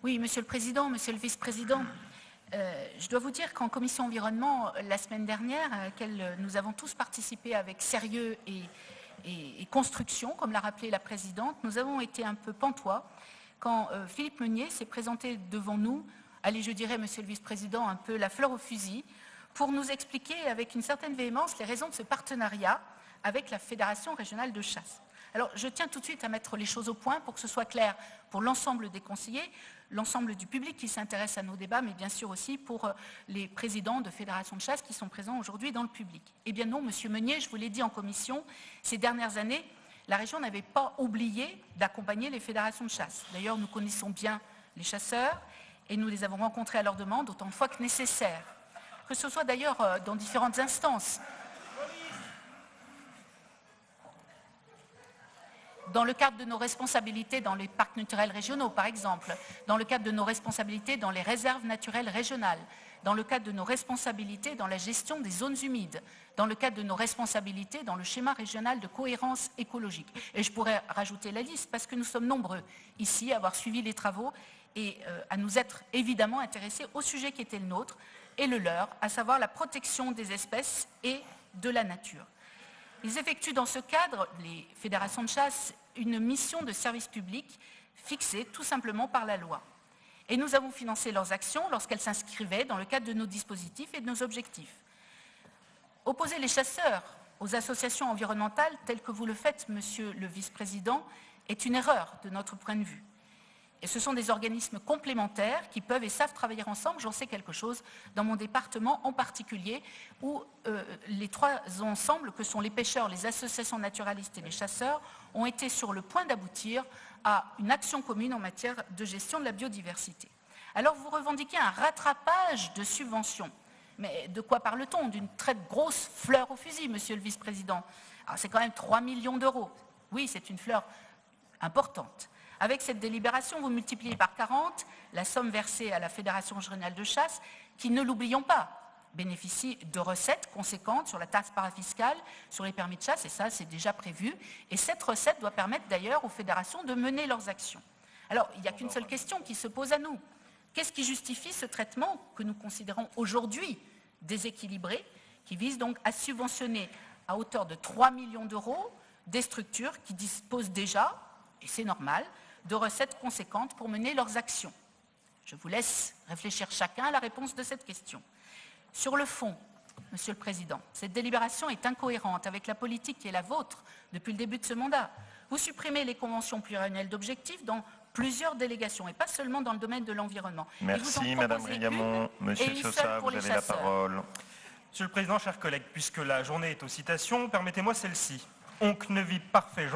Oui, Monsieur le Président, Monsieur le Vice-président, je dois vous dire qu'en commission environnement, la semaine dernière, à laquelle nous avons tous participé avec sérieux et construction, comme l'a rappelé la Présidente, nous avons été un peu pantois quand Philippe Meunier s'est présenté devant nous, allez, je dirais, Monsieur le Vice-président, un peu la fleur au fusil, pour nous expliquer avec une certaine véhémence les raisons de ce partenariat avec la Fédération régionale de chasse. Alors, je tiens tout de suite à mettre les choses au point pour que ce soit clair pour l'ensemble des conseillers, l'ensemble du public qui s'intéresse à nos débats, mais bien sûr aussi pour les présidents de fédérations de chasse qui sont présents aujourd'hui dans le public. Eh bien non, Monsieur Meunier, je vous l'ai dit en commission, ces dernières années, la région n'avait pas oublié d'accompagner les fédérations de chasse. D'ailleurs, nous connaissons bien les chasseurs et nous les avons rencontrés à leur demande autant de fois que nécessaire. Que ce soit d'ailleurs dans différentes instances. Dans le cadre de nos responsabilités dans les parcs naturels régionaux, par exemple, dans le cadre de nos responsabilités dans les réserves naturelles régionales, dans le cadre de nos responsabilités dans la gestion des zones humides, dans le cadre de nos responsabilités dans le schéma régional de cohérence écologique. Et je pourrais rajouter la liste parce que nous sommes nombreux ici à avoir suivi les travaux et à nous être évidemment intéressés au sujet qui était le nôtre et le leur, à savoir la protection des espèces et de la nature. Ils effectuent dans ce cadre, les fédérations de chasse, une mission de service public fixée tout simplement par la loi. Et nous avons financé leurs actions lorsqu'elles s'inscrivaient dans le cadre de nos dispositifs et de nos objectifs. Opposer les chasseurs aux associations environnementales, telles que vous le faites, Monsieur le Vice-président, est une erreur de notre point de vue. Et ce sont des organismes complémentaires qui peuvent et savent travailler ensemble. J'en sais quelque chose dans mon département en particulier, où les trois ensembles, que sont les pêcheurs, les associations naturalistes et les chasseurs, ont été sur le point d'aboutir à une action commune en matière de gestion de la biodiversité. Alors vous revendiquez un rattrapage de subventions. Mais de quoi parle-t-on? D'une très grosse fleur au fusil, Monsieur le Vice-président. Alors c'est quand même 3 millions d'euros. Oui, c'est une fleur importante. Avec cette délibération, vous multipliez par 40 la somme versée à la Fédération régionale de chasse, qui, ne l'oublions pas, bénéficie de recettes conséquentes sur la taxe parafiscale, sur les permis de chasse, et ça, c'est déjà prévu. Et cette recette doit permettre d'ailleurs aux fédérations de mener leurs actions. Alors, il n'y a qu'une seule question qui se pose à nous. Qu'est-ce qui justifie ce traitement que nous considérons aujourd'hui déséquilibré, qui vise donc à subventionner à hauteur de 3 millions d'euros des structures qui disposent déjà, et c'est normal, de recettes conséquentes pour mener leurs actions? Je vous laisse réfléchir chacun à la réponse de cette question. Sur le fond, Monsieur le Président, cette délibération est incohérente avec la politique qui est la vôtre depuis le début de ce mandat. Vous supprimez les conventions pluriannuelles d'objectifs dans plusieurs délégations et pas seulement dans le domaine de l'environnement. Merci Madame Rigamon. Monsieur Sosa, vous avez la parole. Monsieur le Président, chers collègues, puisque la journée est aux citations, permettez-moi celle-ci. On ne vit parfait.